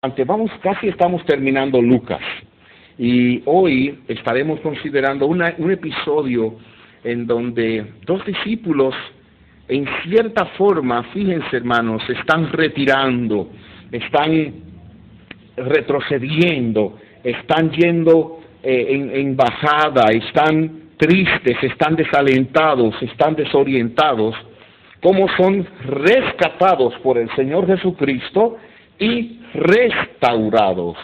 Vamos, casi estamos terminando Lucas y hoy estaremos considerando un episodio en donde dos discípulos en cierta forma, fíjense hermanos, se están retirando, están retrocediendo, están yendo en bajada, están tristes, están desalentados, están desorientados, como son rescatados por el Señor Jesucristo y restaurados.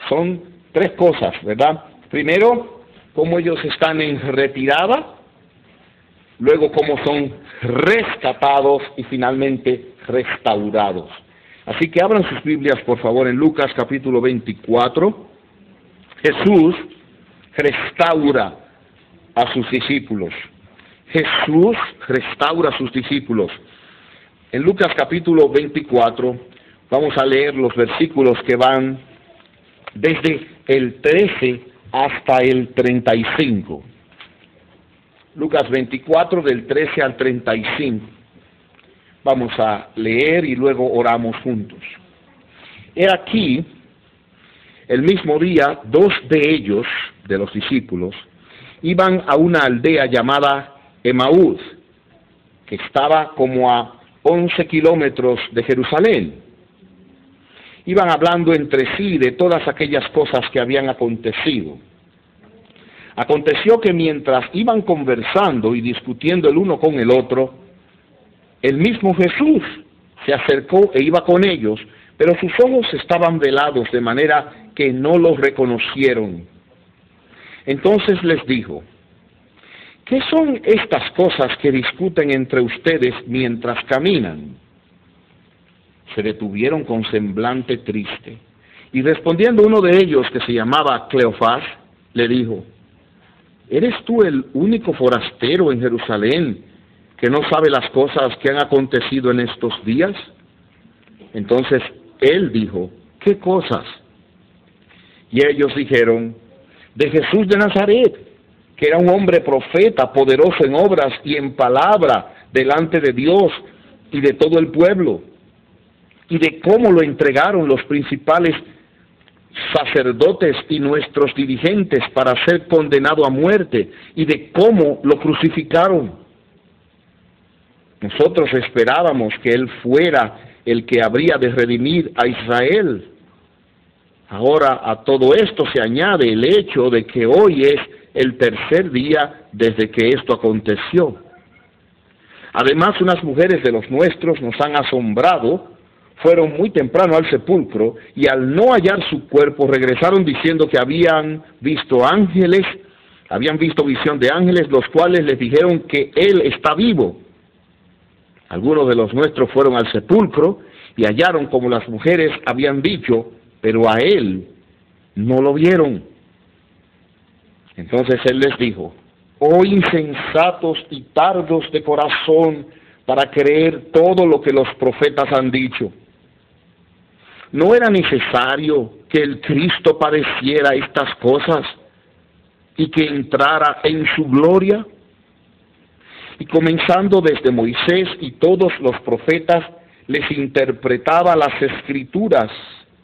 Son tres cosas, ¿verdad? Primero, cómo ellos están en retirada, luego cómo son rescatados y finalmente restaurados. Así que abran sus Biblias, por favor, en Lucas capítulo 24. Jesús restaura a sus discípulos. Jesús restaura a sus discípulos. En Lucas capítulo 24, vamos a leer los versículos que van desde el 13 hasta el 35. Lucas 24, del 13 al 35. Vamos a leer y luego oramos juntos. He aquí, el mismo día, dos de ellos, de los discípulos, iban a una aldea llamada Emaús, que estaba como a 11 kilómetros de Jerusalén. Iban hablando entre sí de todas aquellas cosas que habían acontecido. Aconteció que mientras iban conversando y discutiendo el uno con el otro, el mismo Jesús se acercó e iba con ellos, pero sus ojos estaban velados de manera que no los reconocieron. Entonces les dijo: ¿qué son estas cosas que discuten entre ustedes mientras caminan? Se detuvieron con semblante triste. Y respondiendo uno de ellos, que se llamaba Cleofás, le dijo: ¿eres tú el único forastero en Jerusalén que no sabe las cosas que han acontecido en estos días? Entonces él dijo: ¿qué cosas? Y ellos dijeron: de Jesús de Nazaret, que era un hombre profeta, poderoso en obras y en palabra delante de Dios y de todo el pueblo, y de cómo lo entregaron los principales sacerdotes y nuestros dirigentes para ser condenado a muerte, y de cómo lo crucificaron. Nosotros esperábamos que él fuera el que habría de redimir a Israel. Ahora a todo esto se añade el hecho de que hoy es el tercer día desde que esto aconteció. Además, unas mujeres de los nuestros nos han asombrado. Fueron muy temprano al sepulcro y al no hallar su cuerpo regresaron diciendo que habían visto ángeles, habían visto visión de ángeles, los cuales les dijeron que él está vivo. Algunos de los nuestros fueron al sepulcro y hallaron como las mujeres habían dicho, pero a él no lo vieron. Entonces él les dijo: oh insensatos y tardos de corazón para creer todo lo que los profetas han dicho. ¿No era necesario que el Cristo padeciera estas cosas y que entrara en su gloria? Y comenzando desde Moisés y todos los profetas, les interpretaba las Escrituras,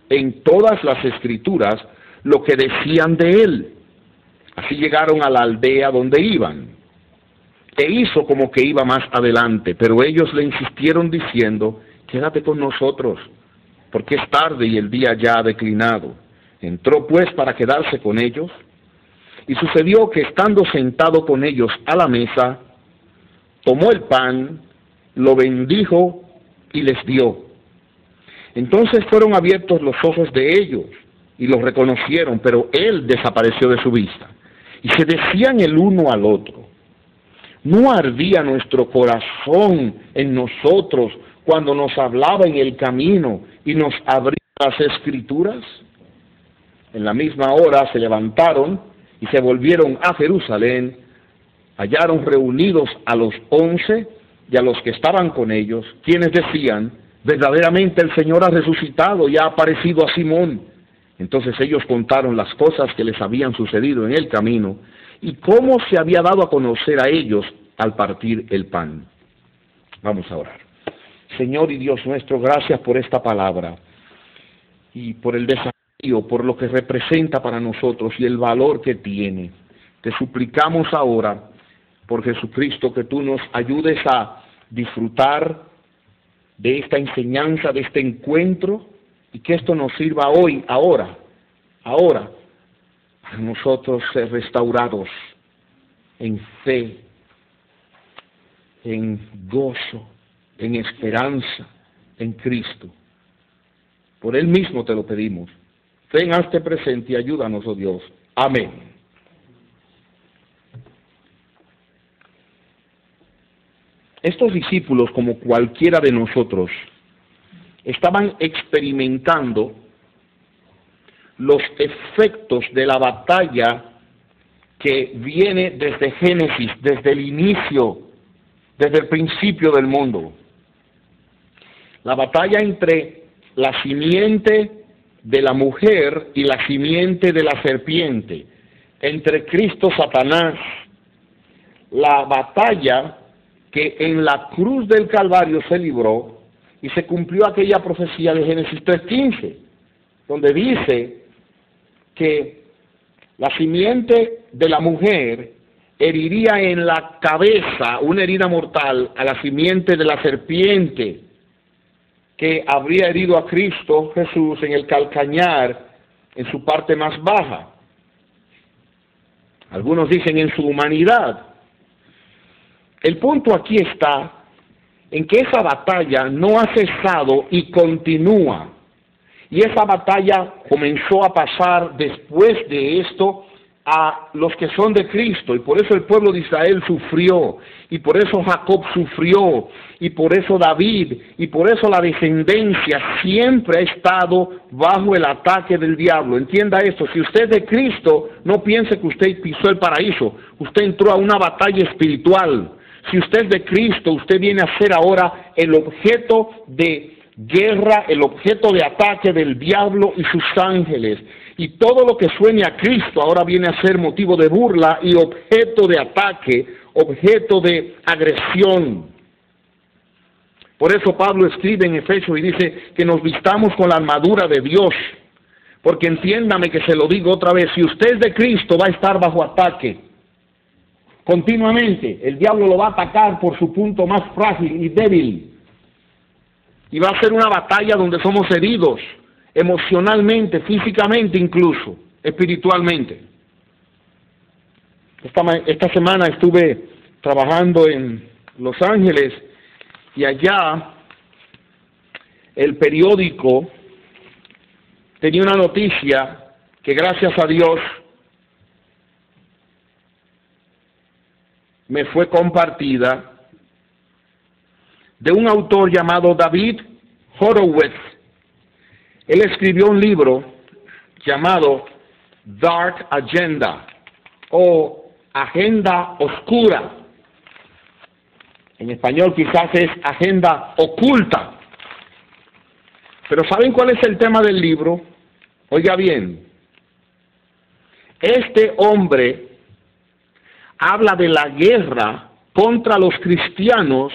en todas las Escrituras, lo que decían de él. Así llegaron a la aldea donde iban. E hizo como que iba más adelante, pero ellos le insistieron diciendo: quédate con nosotros, porque es tarde y el día ya ha declinado. Entró pues para quedarse con ellos, y sucedió que estando sentado con ellos a la mesa, tomó el pan, lo bendijo y les dio. Entonces fueron abiertos los ojos de ellos, y los reconocieron, pero él desapareció de su vista. Y se decían el uno al otro: ¿no ardía nuestro corazón en nosotros cuando nos hablaba en el camino y nos abría las Escrituras? En la misma hora se levantaron y se volvieron a Jerusalén. Hallaron reunidos a los 11 y a los que estaban con ellos, quienes decían: verdaderamente el Señor ha resucitado y ha aparecido a Simón. Entonces ellos contaron las cosas que les habían sucedido en el camino y cómo se había dado a conocer a ellos al partir el pan. Vamos a orar. Señor y Dios nuestro, gracias por esta palabra. y por el desafío, por lo que representa para nosotros y el valor que tiene. Te suplicamos ahora, por Jesucristo, que tú nos ayudes a disfrutar de esta enseñanza, de este encuentro, y que esto nos sirva hoy, ahora, a nosotros ser restaurados en fe, en gozo, en esperanza, en Cristo. Por Él mismo te lo pedimos. Ven, hazte presente y ayúdanos, oh Dios. Amén. Estos discípulos, como cualquiera de nosotros, estaban experimentando los efectos de la batalla que viene desde Génesis, desde el inicio, desde el principio del mundo. La batalla entre la simiente de la mujer y la simiente de la serpiente, entre Cristo y Satanás. La batalla que en la cruz del Calvario se libró y se cumplió aquella profecía de Génesis 3:15, donde dice que la simiente de la mujer heriría en la cabeza una herida mortal a la simiente de la serpiente, que habría herido a Cristo Jesús en el calcañar, en su parte más baja. Algunos dicen en su humanidad. El punto aquí está en que esa batalla no ha cesado y continúa. Y esa batalla comenzó a pasar después de esto a los que son de Cristo, y por eso el pueblo de Israel sufrió, y por eso Jacob sufrió, y por eso David, y por eso la descendencia siempre ha estado bajo el ataque del diablo. Entienda esto: si usted es de Cristo, no piense que usted pisó el paraíso, usted entró a una batalla espiritual. Si usted es de Cristo, usted viene a ser ahora el objeto de guerra, el objeto de ataque del diablo y sus ángeles. Y todo lo que suene a Cristo ahora viene a ser motivo de burla y objeto de ataque, objeto de agresión. Por eso Pablo escribe en Efesios y dice que nos vistamos con la armadura de Dios. Porque entiéndame que se lo digo otra vez: si usted es de Cristo, va a estar bajo ataque continuamente. El diablo lo va a atacar por su punto más frágil y débil. Y va a ser una batalla donde somos heridos emocionalmente, físicamente, incluso espiritualmente. Esta semana estuve trabajando en Los Ángeles y allá el periódico tenía una noticia que, gracias a Dios, me fue compartida, de un autor llamado David Horowitz. Él escribió un libro llamado Dark Agenda, o Agenda Oscura. En español quizás es Agenda Oculta. Pero ¿saben cuál es el tema del libro? Oiga bien, este hombre habla de la guerra contra los cristianos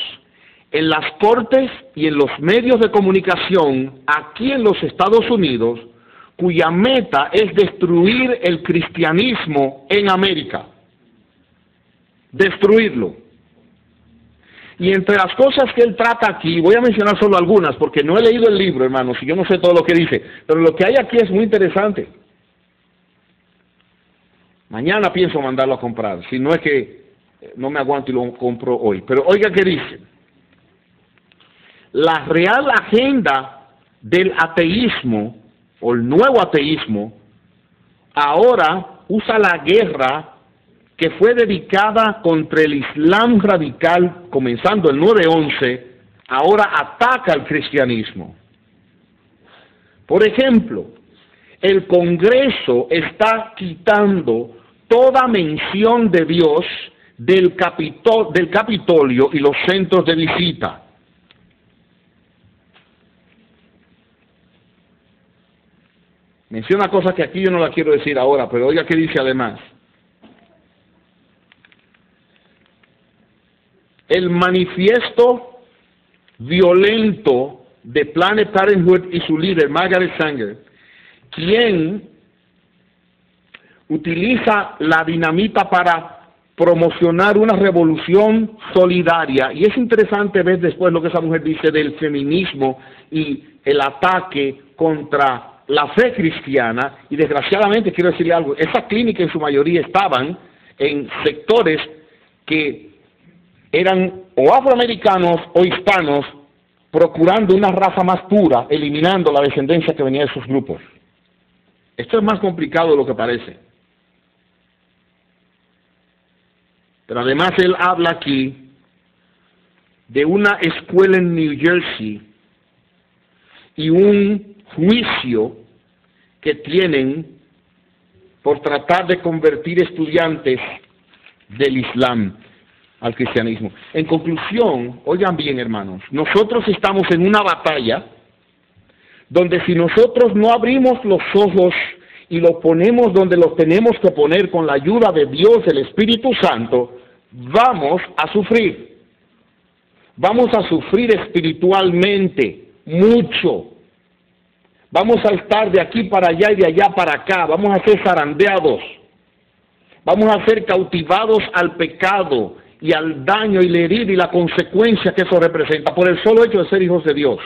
en las cortes y en los medios de comunicación aquí en los Estados Unidos, cuya meta es destruir el cristianismo en América. Destruirlo. Y entre las cosas que él trata aquí, voy a mencionar solo algunas, porque no he leído el libro, hermanos, y yo no sé todo lo que dice, pero lo que hay aquí es muy interesante. Mañana pienso mandarlo a comprar, si no es que no me aguanto y lo compro hoy. Pero oiga qué dice: la real agenda del ateísmo, o el nuevo ateísmo, ahora usa la guerra que fue dedicada contra el Islam radical, comenzando el 9/11, ahora ataca al cristianismo. Por ejemplo, el Congreso está quitando toda mención de Dios del Capitolio y los centros de visita. Menciona cosas que aquí yo no la quiero decir ahora, pero oiga qué dice además. El manifiesto violento de Planned Parenthood y su líder, Margaret Sanger, quien utiliza la dinamita para promocionar una revolución solidaria. Y es interesante ver después lo que esa mujer dice del feminismo y el ataque contra la fe cristiana. Y desgraciadamente quiero decirle algo, esas clínicas en su mayoría estaban en sectores que eran o afroamericanos o hispanos, procurando una raza más pura, eliminando la descendencia que venía de esos grupos. Esto es más complicado de lo que parece. Pero además él habla aquí de una escuela en New Jersey y un juicio que tienen por tratar de convertir estudiantes del Islam al cristianismo. En conclusión, oigan bien, hermanos, nosotros estamos en una batalla donde si nosotros no abrimos los ojos y los ponemos donde los tenemos que poner con la ayuda de Dios, el Espíritu Santo, vamos a sufrir. Vamos a sufrir espiritualmente mucho. Vamos a estar de aquí para allá y de allá para acá. Vamos a ser zarandeados. Vamos a ser cautivados al pecado y al daño y la herida y la consecuencia que eso representa por el solo hecho de ser hijos de Dios.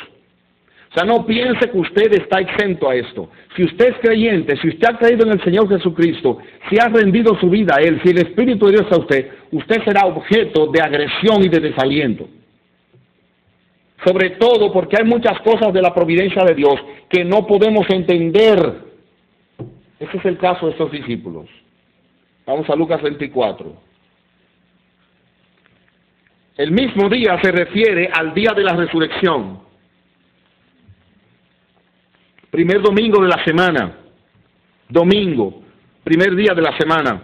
O sea, no piense que usted está exento a esto. Si usted es creyente, si usted ha creído en el Señor Jesucristo, si ha rendido su vida a Él, si el Espíritu de Dios está a usted, usted será objeto de agresión y de desaliento. Sobre todo porque hay muchas cosas de la providencia de Dios que no podemos entender. Ese es el caso de estos discípulos. Vamos a Lucas 24. El mismo día se refiere al día de la resurrección. Primer domingo de la semana. Domingo, primer día de la semana.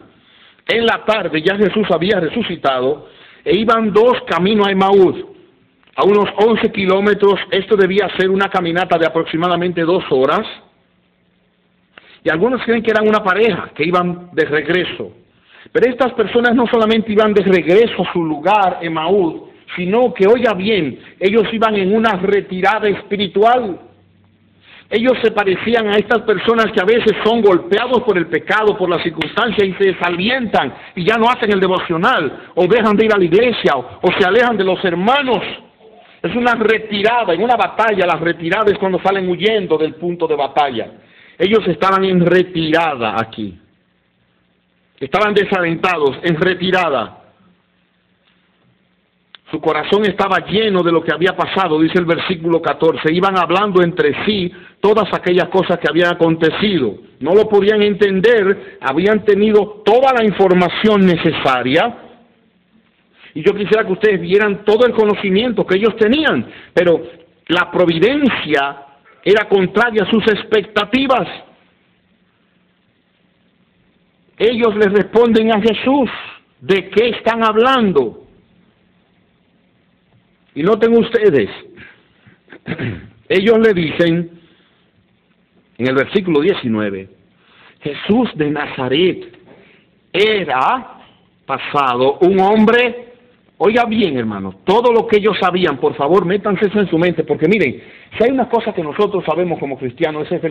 En la tarde ya Jesús había resucitado e iban dos camino a Emaús, a unos 11 kilómetros. Esto debía ser una caminata de aproximadamente 2 horas. Y algunos creen que eran una pareja que iban de regreso. Pero estas personas no solamente iban de regreso a su lugar, Emaús, sino que, oiga bien, ellos iban en una retirada espiritual. Ellos se parecían a estas personas que a veces son golpeados por el pecado, por las circunstancias, y se desalientan y ya no hacen el devocional, o dejan de ir a la iglesia, o se alejan de los hermanos. Es una retirada, en una batalla. Las retiradas es cuando salen huyendo del punto de batalla. Ellos estaban en retirada aquí. Estaban desalentados, en retirada. Su corazón estaba lleno de lo que había pasado, dice el versículo 14. Iban hablando entre sí todas aquellas cosas que habían acontecido. No lo podían entender, habían tenido toda la información necesaria. Y yo quisiera que ustedes vieran todo el conocimiento que ellos tenían, pero la providencia era contraria a sus expectativas. Ellos les responden a Jesús, ¿de qué están hablando? Y noten ustedes, ellos le dicen, en el versículo 19, Jesús de Nazaret era pasado un hombre. Oiga bien, hermanos, todo lo que ellos sabían, por favor, métanse eso en su mente, porque miren, si hay una cosa que nosotros sabemos como cristianos, es el...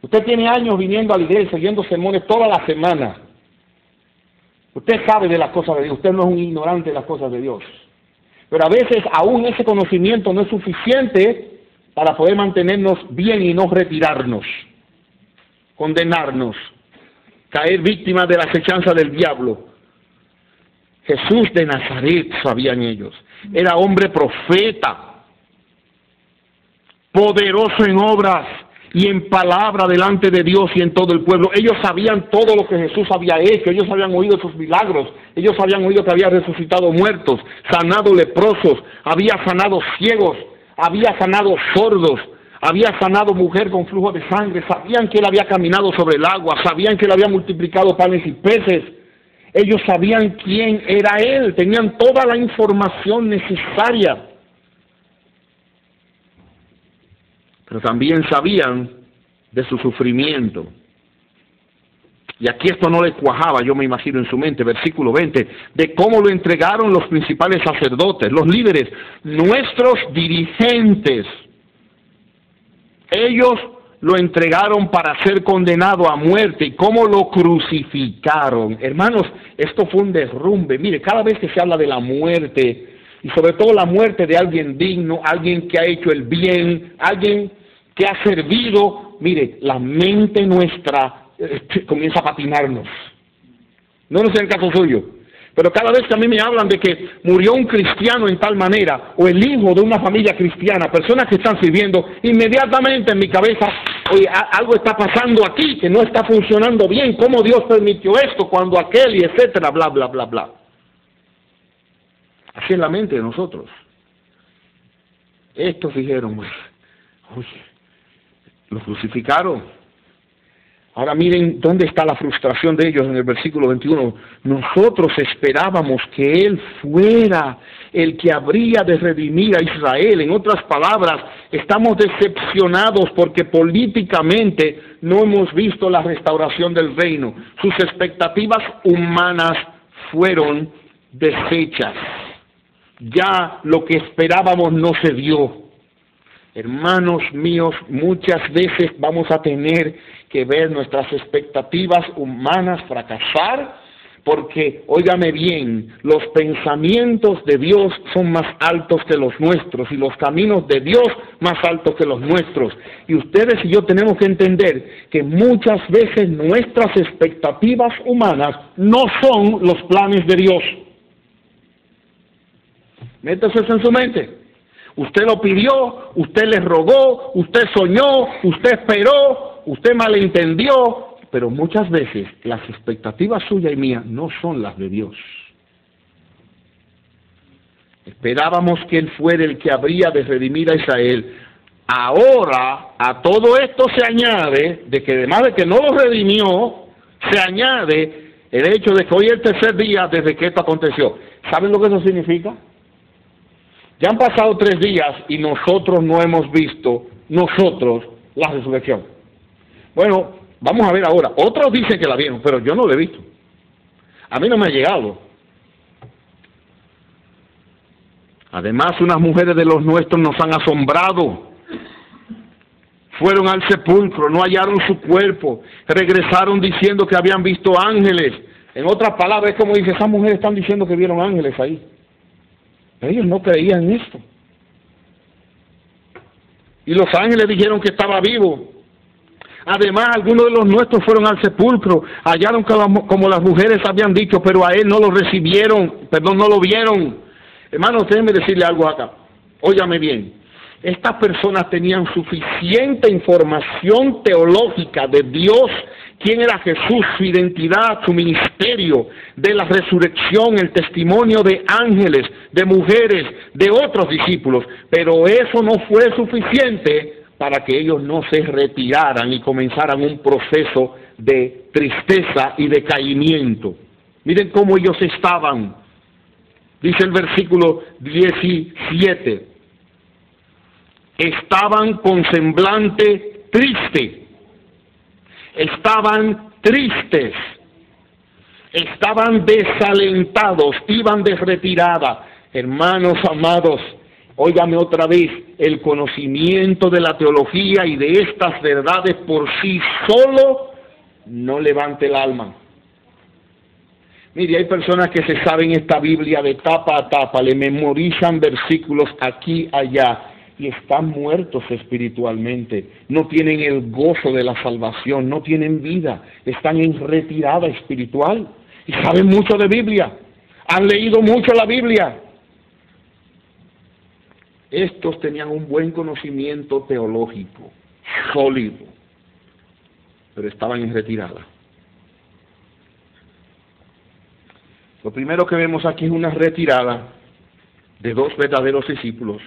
Usted tiene años viniendo a la iglesia, oyendo sermones toda la semana. Usted sabe de las cosas de Dios, usted no es un ignorante de las cosas de Dios. Pero a veces aún ese conocimiento no es suficiente para poder mantenernos bien y no retirarnos, condenarnos, caer víctimas de la acechanza del diablo. Jesús de Nazaret, sabían ellos, era hombre profeta, poderoso en obras y en palabra delante de Dios y en todo el pueblo. Ellos sabían todo lo que Jesús había hecho, ellos habían oído sus milagros, ellos habían oído que había resucitado muertos, sanado leprosos, había sanado ciegos, había sanado sordos, había sanado mujer con flujo de sangre, sabían que él había caminado sobre el agua, sabían que él había multiplicado panes y peces. Ellos sabían quién era él, tenían toda la información necesaria. Pero también sabían de su sufrimiento. Y aquí esto no le cuajaba, yo me imagino en su mente, versículo 20, de cómo lo entregaron los principales sacerdotes, los líderes, nuestros dirigentes. Ellos lo entregaron para ser condenado a muerte y cómo lo crucificaron. Hermanos, esto fue un derrumbe. Mire, cada vez que se habla de la muerte, y sobre todo la muerte de alguien digno, alguien que ha hecho el bien, alguien que ha servido, mire, la mente nuestra comienza a patinarnos. No sé el caso suyo, pero cada vez que a mí me hablan de que murió un cristiano en tal manera, o el hijo de una familia cristiana, personas que están sirviendo, inmediatamente en mi cabeza, oye, algo está pasando aquí, que no está funcionando bien, ¿cómo Dios permitió esto, cuando aquel, y etcétera, bla, bla, bla, bla? Así es la mente de nosotros. Estos dijeron, oye, lo crucificaron. Ahora miren dónde está la frustración de ellos en el versículo 21. Nosotros esperábamos que Él fuera el que habría de redimir a Israel. En otras palabras, estamos decepcionados porque políticamente no hemos visto la restauración del reino. Sus expectativas humanas fueron deshechas. Ya lo que esperábamos no se dio. Hermanos míos, muchas veces vamos a tener que ver nuestras expectativas humanas fracasar, porque, óigame bien, los pensamientos de Dios son más altos que los nuestros y los caminos de Dios más altos que los nuestros. Y ustedes y yo tenemos que entender que muchas veces nuestras expectativas humanas no son los planes de Dios. Métase eso en su mente. Usted lo pidió, usted le rogó, usted soñó, usted esperó, usted malentendió, pero muchas veces las expectativas suyas y mías no son las de Dios. Esperábamos que Él fuera el que habría de redimir a Israel. Ahora, a todo esto se añade, de que además de que no lo redimió, se añade el hecho de que hoy es el tercer día desde que esto aconteció. ¿Saben lo que eso significa? Ya han pasado 3 días y nosotros no hemos visto, la resurrección. Bueno, vamos a ver ahora. Otros dicen que la vieron, pero yo no la he visto. A mí no me ha llegado. Además, unas mujeres de los nuestros nos han asombrado. Fueron al sepulcro, no hallaron su cuerpo, regresaron diciendo que habían visto ángeles. En otras palabras, es como dice, esas mujeres están diciendo que vieron ángeles ahí. Pero ellos no creían en esto. Y los ángeles dijeron que estaba vivo. Además, algunos de los nuestros fueron al sepulcro, hallaron como las mujeres habían dicho, pero a él no lo recibieron, no lo vieron. Hermanos, déjenme decirle algo acá. Óigame bien. Estas personas tenían suficiente información teológica de Dios, quién era Jesús, su identidad, su ministerio, de la resurrección, el testimonio de ángeles, de mujeres, de otros discípulos, pero eso no fue suficiente para que ellos no se retiraran y comenzaran un proceso de tristeza y decaimiento. Miren cómo ellos estaban. Dice el versículo 17, estaban con semblante triste. Estaban tristes, estaban desalentados, iban de retirada. Hermanos amados, óigame otra vez, el conocimiento de la teología y de estas verdades por sí solo no levanta el alma. Mire, hay personas que se saben esta Biblia de tapa a tapa, le memorizan versículos aquí, allá, y están muertos espiritualmente, no tienen el gozo de la salvación, no tienen vida, están en retirada espiritual y saben mucho de Biblia, han leído mucho la Biblia. Estos tenían un buen conocimiento teológico, sólido, pero estaban en retirada. Lo primero que vemos aquí es una retirada de 2 verdaderos discípulos.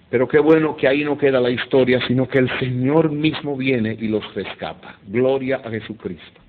Pero qué bueno que ahí no queda la historia, sino que el Señor mismo viene y los rescata. Gloria a Jesucristo.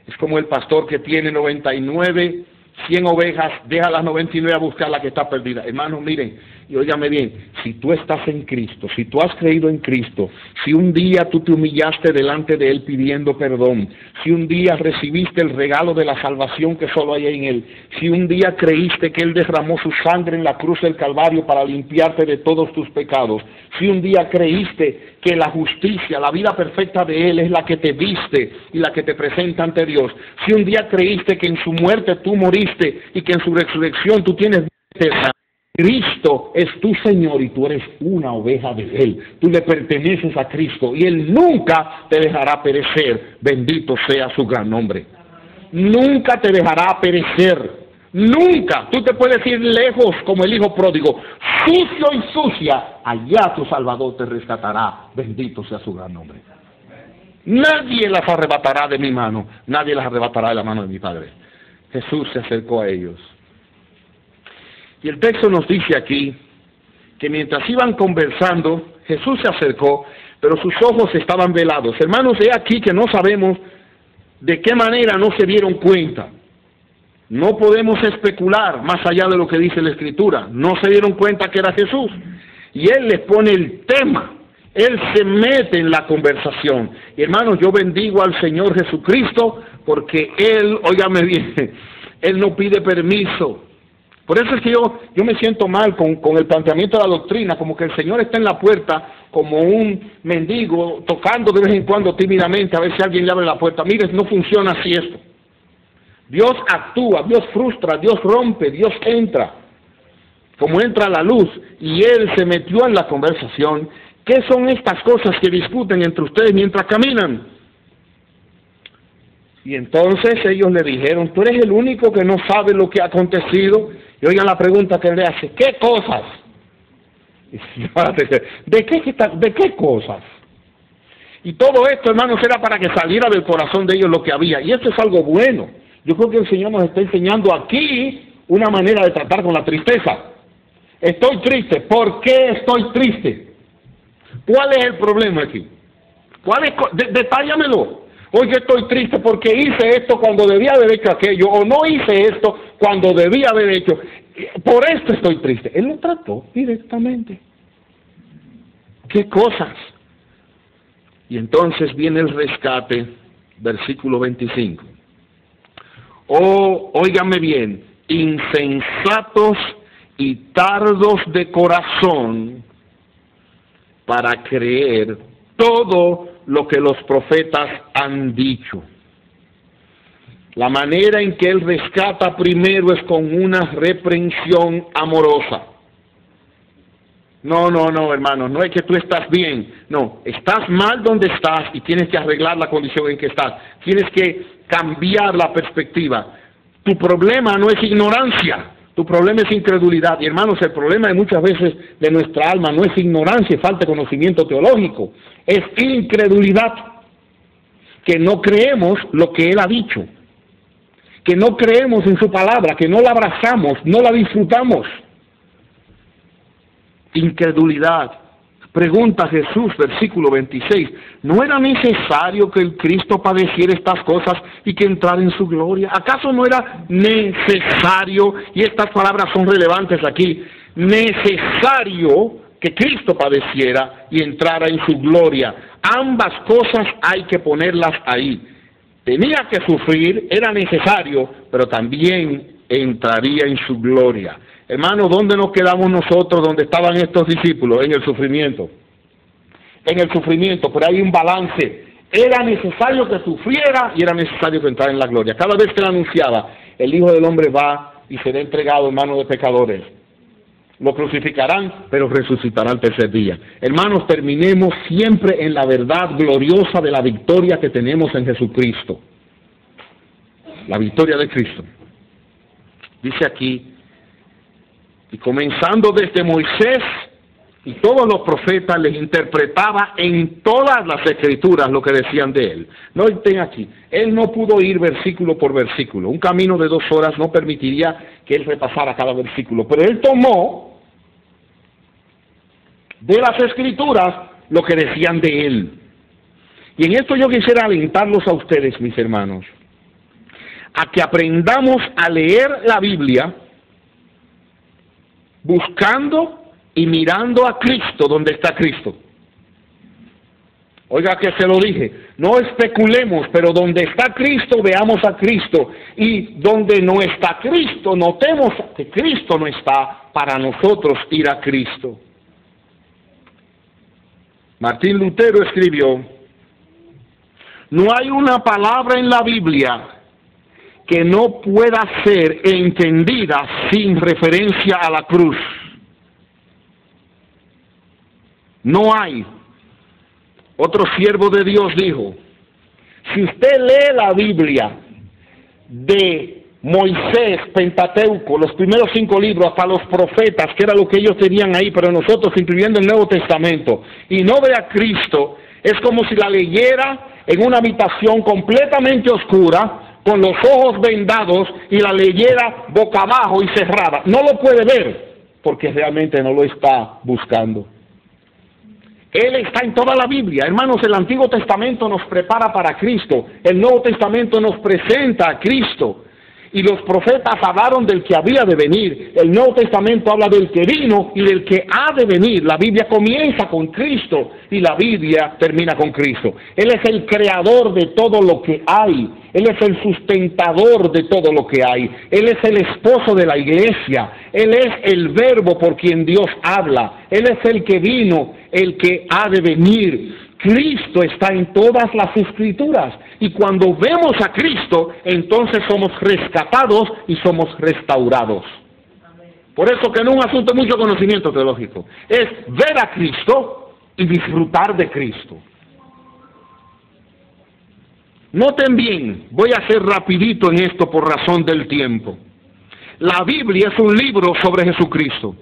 Es como el pastor que tiene 99, 100 ovejas, deja las 99 a buscar la que está perdida. Hermanos, miren, Y óigame bien, si tú estás en Cristo, si tú has creído en Cristo, si un día tú te humillaste delante de Él pidiendo perdón, si un día recibiste el regalo de la salvación que solo hay en Él, si un día creíste que Él derramó su sangre en la cruz del Calvario para limpiarte de todos tus pecados, si un día creíste que la justicia, la vida perfecta de Él es la que te viste y la que te presenta ante Dios, si un día creíste que en su muerte tú moriste y que en su resurrección tú tienes vida eterna, Cristo es tu Señor y tú eres una oveja de Él. Tú le perteneces a Cristo y Él nunca te dejará perecer. Bendito sea su gran nombre. Nunca te dejará perecer. Nunca. Tú te puedes ir lejos como el hijo pródigo, sucio y sucia. Allá tu Salvador te rescatará. Bendito sea su gran nombre. Nadie las arrebatará de mi mano. Nadie las arrebatará de la mano de mi Padre. Jesús se acercó a ellos. Y el texto nos dice aquí que mientras iban conversando, Jesús se acercó, pero sus ojos estaban velados. Hermanos, he aquí que no sabemos de qué manera no se dieron cuenta. No podemos especular más allá de lo que dice la Escritura. No se dieron cuenta que era Jesús. Y Él les pone el tema. Él se mete en la conversación. Y hermanos, yo bendigo al Señor Jesucristo porque Él, óigame bien, Él no pide permiso. Por eso es que yo me siento mal con el planteamiento de la doctrina, como que el Señor está en la puerta como un mendigo, tocando de vez en cuando tímidamente a ver si alguien le abre la puerta. Mire, no funciona así esto. Dios actúa, Dios frustra, Dios rompe, Dios entra, como entra la luz, y Él se metió en la conversación. ¿Qué son estas cosas que discuten entre ustedes mientras caminan? Y entonces ellos le dijeron, tú eres el único que no sabe lo que ha acontecido. Y oigan la pregunta que él le hace, ¿qué cosas? ¿De qué cosas? Y todo esto, hermanos, era para que saliera del corazón de ellos lo que había. Y esto es algo bueno. Yo creo que el Señor nos está enseñando aquí una manera de tratar con la tristeza. Estoy triste. ¿Por qué estoy triste? ¿Cuál es el problema aquí? Detállamelo. Oye, estoy triste porque hice esto cuando debía haber hecho aquello, o no hice esto cuando debía haber hecho. Por esto estoy triste. Él lo trató directamente. ¿Qué cosas? Y entonces viene el rescate, versículo 25. Oh, óigame bien, insensatos y tardos de corazón para creer todo lo que los profetas han dicho. La manera en que Él rescata primero es con una reprensión amorosa. No, hermanos, no es que tú estás bien. No, estás mal donde estás y tienes que arreglar la condición en que estás. Tienes que cambiar la perspectiva. Tu problema no es ignorancia, tu problema es incredulidad. Y hermanos, el problema de muchas veces de nuestra alma no es ignorancia y falta de conocimiento teológico, es incredulidad, que no creemos lo que Él ha dicho, que no creemos en su palabra, que no la abrazamos, no la disfrutamos. Incredulidad. Pregunta Jesús, versículo 26, ¿no era necesario que el Cristo padeciera estas cosas y que entrara en su gloria? ¿Acaso no era necesario, y estas palabras son relevantes aquí, necesario que Cristo padeciera y entrara en su gloria? Ambas cosas hay que ponerlas ahí. Tenía que sufrir, era necesario, pero también entraría en su gloria. Hermano, ¿dónde nos quedamos nosotros donde estaban estos discípulos? En el sufrimiento. En el sufrimiento, pero hay un balance. Era necesario que sufriera y era necesario que entrara en la gloria. Cada vez que él anunciaba, el Hijo del Hombre va y será entregado en manos de pecadores. Lo crucificarán, pero resucitará al tercer día. Hermanos, terminemos siempre en la verdad gloriosa de la victoria que tenemos en Jesucristo. La victoria de Cristo. Dice aquí, y comenzando desde Moisés y todos los profetas, les interpretaba en todas las escrituras lo que decían de él. Noten aquí, él no pudo ir versículo por versículo. Un camino de 2 horas no permitiría que él repasara cada versículo. Pero él tomó de las escrituras lo que decían de él. Y en esto yo quisiera alentarlos a ustedes, mis hermanos, a que aprendamos a leer la Biblia buscando y mirando a Cristo donde está Cristo. Oiga que se lo dije, no especulemos, pero donde está Cristo veamos a Cristo, y donde no está Cristo notemos que Cristo no está para nosotros ir a Cristo. Martín Lutero escribió: no hay una palabra en la Biblia que no pueda ser entendida sin referencia a la cruz. No hay. Otro siervo de Dios dijo: si usted lee la Biblia de Moisés, Pentateuco, los primeros 5 libros, hasta los profetas, que era lo que ellos tenían ahí, pero nosotros incluyendo el Nuevo Testamento, y no ve a Cristo, es como si la leyera en una habitación completamente oscura, con los ojos vendados, y la leyera boca abajo y cerrada. No lo puede ver, porque realmente no lo está buscando. Él está en toda la Biblia. Hermanos, el Antiguo Testamento nos prepara para Cristo. El Nuevo Testamento nos presenta a Cristo. Y los profetas hablaron del que había de venir. El Nuevo Testamento habla del que vino y del que ha de venir. La Biblia comienza con Cristo y la Biblia termina con Cristo. Él es el creador de todo lo que hay. Él es el sustentador de todo lo que hay. Él es el esposo de la iglesia. Él es el verbo por quien Dios habla. Él es el que vino, el que ha de venir. Cristo está en todas las Escrituras, y cuando vemos a Cristo, entonces somos rescatados y somos restaurados. Por eso que no es un asunto de mucho conocimiento teológico, es ver a Cristo y disfrutar de Cristo. Noten bien, voy a ser rapidito en esto por razón del tiempo. La Biblia es un libro sobre Jesucristo.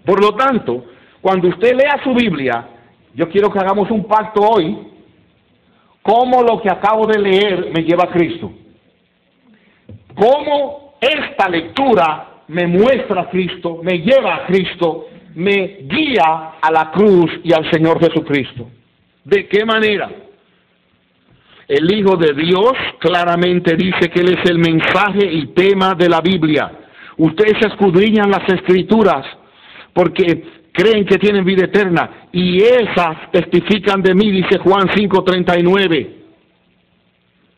Por lo tanto, cuando usted lea su Biblia, yo quiero que hagamos un pacto hoy, cómo lo que acabo de leer me lleva a Cristo. Cómo esta lectura me muestra a Cristo, me lleva a Cristo, me guía a la cruz y al Señor Jesucristo. ¿De qué manera? El Hijo de Dios claramente dice que Él es el mensaje y tema de la Biblia. Ustedes escudriñan las Escrituras porque creen que tienen vida eterna, y esas testifican de mí, dice Juan 5:39.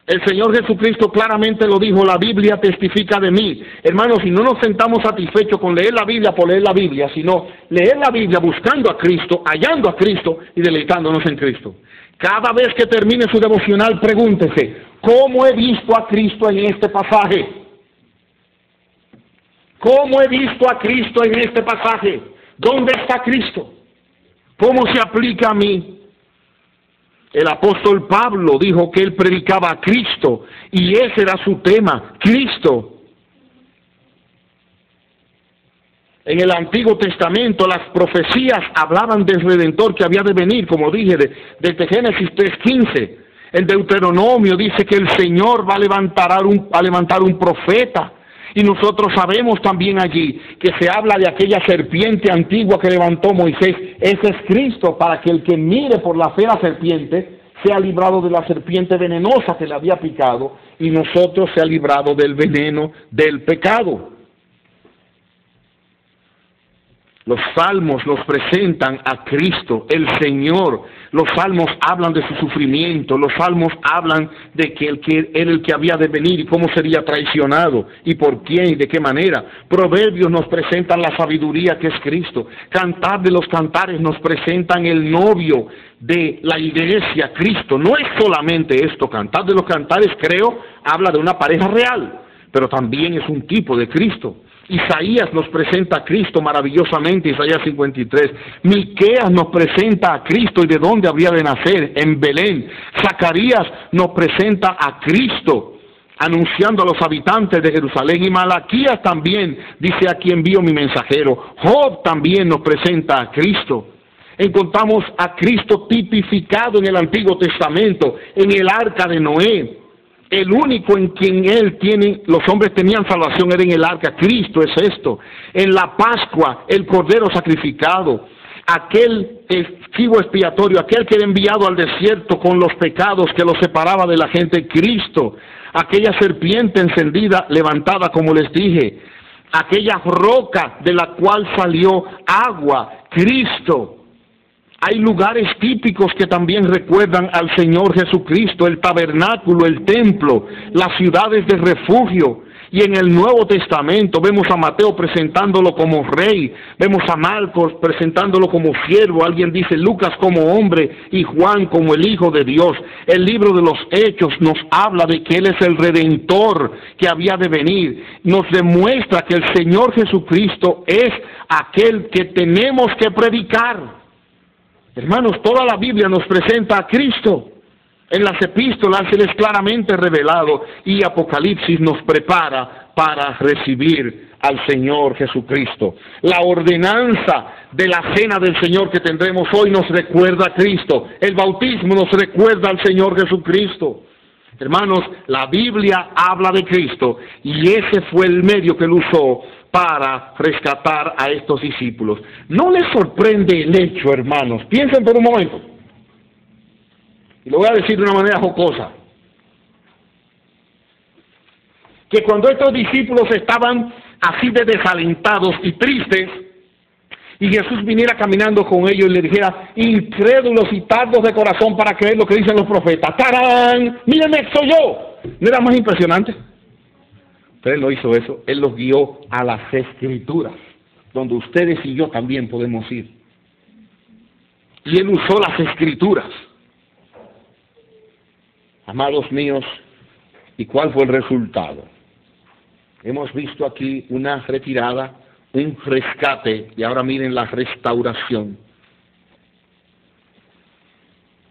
El Señor Jesucristo claramente lo dijo: la Biblia testifica de mí. Hermanos, si no nos sentamos satisfechos con leer la Biblia por leer la Biblia, sino leer la Biblia buscando a Cristo, hallando a Cristo y deleitándonos en Cristo. Cada vez que termine su devocional, pregúntese: ¿cómo he visto a Cristo en este pasaje? ¿Cómo he visto a Cristo en este pasaje? ¿Dónde está Cristo? ¿Cómo se aplica a mí? El apóstol Pablo dijo que él predicaba a Cristo y ese era su tema, Cristo. En el Antiguo Testamento las profecías hablaban del Redentor que había de venir, como dije, desde Génesis 3:15. El Deuteronomio dice que el Señor va a levantar un profeta. Y nosotros sabemos también allí que se habla de aquella serpiente antigua que levantó Moisés. Ese es Cristo, para que el que mire por la fe a la serpiente sea librado de la serpiente venenosa que le había picado, y nosotros sea librado del veneno del pecado. Los salmos nos presentan a Cristo, el Señor. Los salmos hablan de su sufrimiento. Los salmos hablan de que Él era el que había de venir y cómo sería traicionado y por quién y de qué manera. Proverbios nos presentan la sabiduría que es Cristo. Cantar de los cantares nos presentan el novio de la iglesia, Cristo. No es solamente esto. Cantar de los cantares, creo, habla de una pareja real, pero también es un tipo de Cristo. Isaías nos presenta a Cristo maravillosamente, Isaías 53. Miqueas nos presenta a Cristo y de dónde habría de nacer, en Belén. Zacarías nos presenta a Cristo, anunciando a los habitantes de Jerusalén. Y Malaquías también dice: aquí envío mi mensajero. Job también nos presenta a Cristo. Encontramos a Cristo tipificado en el Antiguo Testamento, en el arca de Noé. El único en quien los hombres tenían salvación era en el arca. Cristo es esto. En la Pascua, el Cordero sacrificado, aquel chivo expiatorio, aquel que era enviado al desierto con los pecados que los separaba de la gente, Cristo. Aquella serpiente encendida, levantada, como les dije. aquella roca de la cual salió agua, Cristo. Hay lugares típicos que también recuerdan al Señor Jesucristo, el tabernáculo, el templo, las ciudades de refugio. Y en el Nuevo Testamento vemos a Mateo presentándolo como rey, vemos a Marcos presentándolo como siervo, alguien dice Lucas como hombre y Juan como el Hijo de Dios. El libro de los Hechos nos habla de que Él es el Redentor que había de venir. Nos demuestra que el Señor Jesucristo es aquel que tenemos que predicar. Hermanos, toda la Biblia nos presenta a Cristo. En las epístolas Él es claramente revelado y Apocalipsis nos prepara para recibir al Señor Jesucristo. La ordenanza de la cena del Señor que tendremos hoy nos recuerda a Cristo. El bautismo nos recuerda al Señor Jesucristo. Hermanos, la Biblia habla de Cristo y ese fue el medio que Él usó para rescatar a estos discípulos. ¿No les sorprende el hecho, hermanos? Piensen por un momento. Y lo voy a decir de una manera jocosa. Que cuando estos discípulos estaban así de desalentados y tristes, y Jesús viniera caminando con ellos y le dijera, incrédulos y tardos de corazón para creer lo que dicen los profetas. ¡Tarán! ¡Mírenme, soy yo! ¿No era más impresionante? Pero Él no hizo eso. Él los guió a las Escrituras, donde ustedes y yo también podemos ir. Y Él usó las Escrituras. Amados míos, ¿y cuál fue el resultado? Hemos visto aquí una retirada, un rescate, y ahora miren la restauración.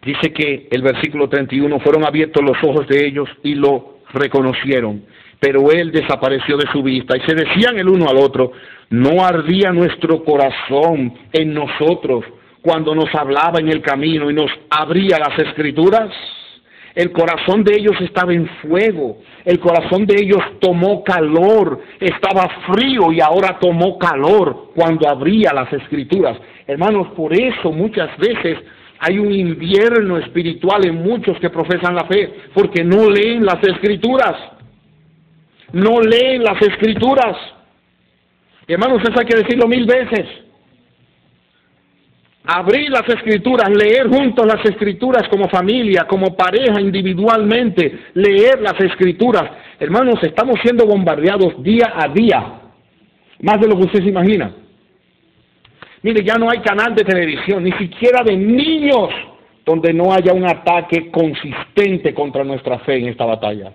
Dice que el versículo 31, fueron abiertos los ojos de ellos y lo reconocieron, pero Él desapareció de su vista, y se decían el uno al otro, ¿no ardía nuestro corazón en nosotros cuando nos hablaba en el camino y nos abría las Escrituras? El corazón de ellos estaba en fuego, el corazón de ellos tomó calor, estaba frío y ahora tomó calor cuando abría las Escrituras. Hermanos, por eso muchas veces hay un invierno espiritual en muchos que profesan la fe, porque no leen las Escrituras. No leen las Escrituras. Hermanos, eso hay que decirlo 1000 veces. Abrir las Escrituras, leer juntos las Escrituras como familia, como pareja, individualmente, leer las Escrituras. Hermanos, estamos siendo bombardeados día a día, más de lo que usted se imagina. Mire, ya no hay canal de televisión, ni siquiera de niños, donde no haya un ataque consistente contra nuestra fe en esta batalla.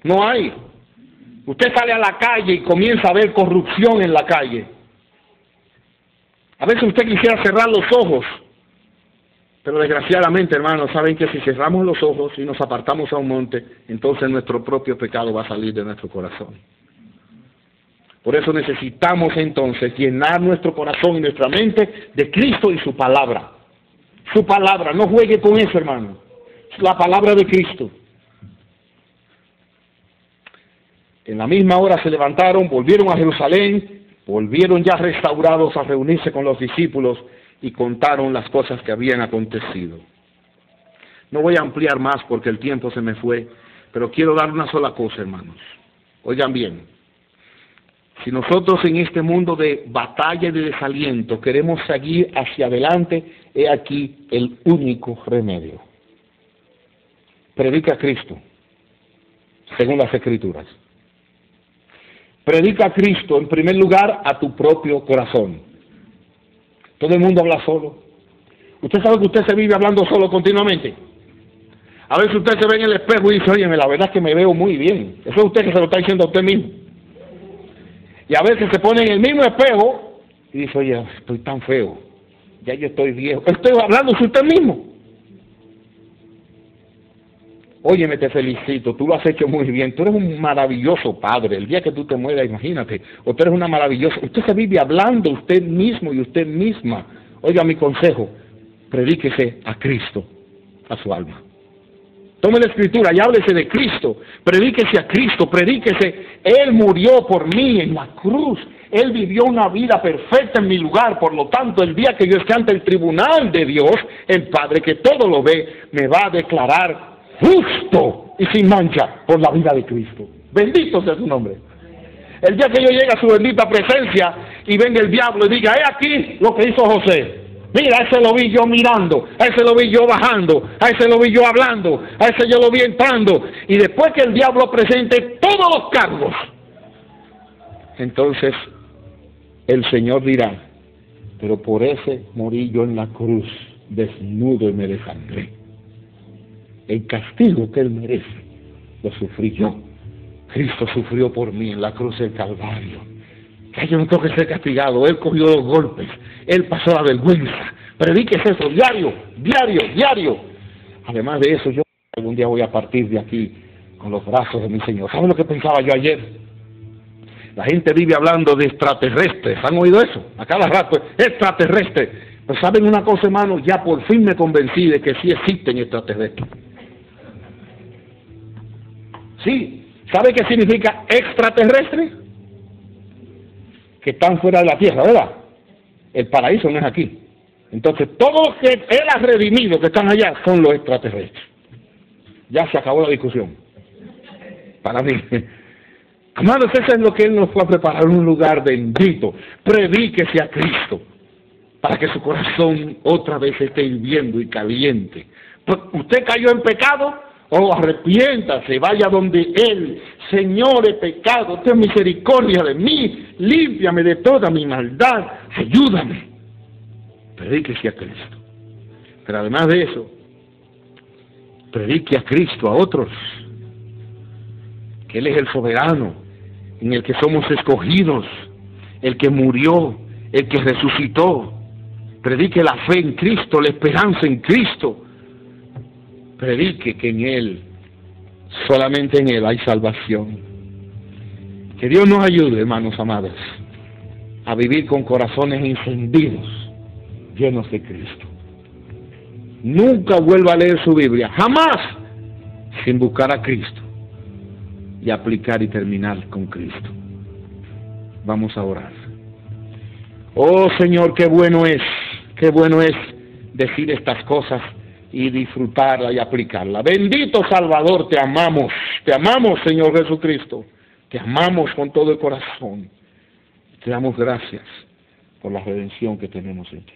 No hay. Usted sale a la calle y comienza a ver corrupción en la calle. A veces usted quisiera cerrar los ojos, pero desgraciadamente, hermanos, saben que si cerramos los ojos y nos apartamos a un monte, entonces nuestro propio pecado va a salir de nuestro corazón. Por eso necesitamos entonces llenar nuestro corazón y nuestra mente de Cristo y su palabra. Su palabra, no juegue con eso, hermano. La palabra de Cristo. En la misma hora se levantaron, volvieron a Jerusalén, volvieron ya restaurados a reunirse con los discípulos y contaron las cosas que habían acontecido. No voy a ampliar más porque el tiempo se me fue, pero quiero dar una sola cosa, hermanos. Oigan bien, si nosotros en este mundo de batalla y de desaliento queremos seguir hacia adelante, he aquí el único remedio. Predica a Cristo, según las Escrituras. Predica a Cristo, en primer lugar, a tu propio corazón. Todo el mundo habla solo. Usted sabe que usted se vive hablando solo continuamente. A veces usted se ve en el espejo y dice, oye, la verdad es que me veo muy bien. Eso es usted que se lo está diciendo a usted mismo. Y a veces se pone en el mismo espejo y dice, oye, estoy tan feo. Ya yo estoy viejo. Estoy hablando de usted mismo. Óyeme, te felicito, tú lo has hecho muy bien, tú eres un maravilloso padre, el día que tú te mueras, imagínate, o tú eres una maravillosa, usted se vive hablando usted mismo y usted misma. Oiga mi consejo, predíquese a Cristo, a su alma. Tome la Escritura y háblese de Cristo, predíquese a Cristo, predíquese, Él murió por mí en la cruz, Él vivió una vida perfecta en mi lugar, por lo tanto, el día que yo esté ante el tribunal de Dios, el Padre que todo lo ve, me va a declarar justo y sin mancha por la vida de Cristo. Bendito sea su nombre. El día que yo llegue a su bendita presencia y venga el diablo y diga, he aquí lo que hizo José. Mira, a ese lo vi yo mirando, a ese lo vi yo bajando, a ese lo vi yo hablando, a ese yo lo vi entrando. Y después que el diablo presente todos los cargos, entonces el Señor dirá, pero por ese morí yo en la cruz, desnudo y me desangré. El castigo que Él merece, lo sufrí yo. Cristo sufrió por mí en la cruz del Calvario. Que yo no tengo que ser castigado. Él cogió los golpes. Él pasó la vergüenza. Predíquese eso diario, diario, diario. Además de eso, yo algún día voy a partir de aquí con los brazos de mi Señor. ¿Saben lo que pensaba yo ayer? La gente vive hablando de extraterrestres. ¿Han oído eso? A cada rato, extraterrestres. Pues ¿saben una cosa, hermano? Ya por fin me convencí de que sí existen extraterrestres. Sí. ¿Sabe qué significa extraterrestre? Que están fuera de la tierra, ¿verdad? El paraíso no es aquí. Entonces, todos los que Él ha redimido que están allá son los extraterrestres. Ya se acabó la discusión. Para mí. Amados, eso es lo que Él nos fue a preparar, un lugar bendito. Predíquese a Cristo, para que su corazón otra vez esté hirviendo y caliente. Pues, ¿usted cayó en pecado? Arrepiéntase, vaya donde Él. Señor, he pecado, ten misericordia de mí, límpiame de toda mi maldad, ayúdame. Predíquese a Cristo. Pero además de eso, predique a Cristo a otros, que Él es el soberano, en el que somos escogidos, el que murió, el que resucitó. Predique la fe en Cristo, la esperanza en Cristo. Predique que en Él, solamente en Él hay salvación. Que Dios nos ayude, hermanos amados, a vivir con corazones encendidos, llenos de Cristo. Nunca vuelva a leer su Biblia, jamás, sin buscar a Cristo y aplicar y terminar con Cristo. Vamos a orar. Oh Señor, qué bueno es decir estas cosas y disfrutarla y aplicarla. Bendito Salvador, te amamos Señor Jesucristo, te amamos con todo el corazón, te damos gracias por la redención que tenemos en ti.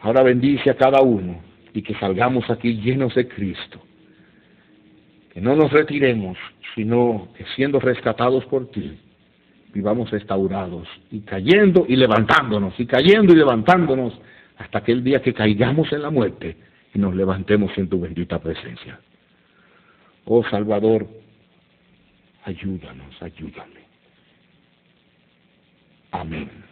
Ahora bendice a cada uno y que salgamos aquí llenos de Cristo, que no nos retiremos, sino que siendo rescatados por ti, vivamos restaurados y cayendo y levantándonos, y cayendo y levantándonos hasta aquel día que caigamos en la muerte y nos levantemos en tu bendita presencia. Oh Salvador, ayúdanos, ayúdame. Amén.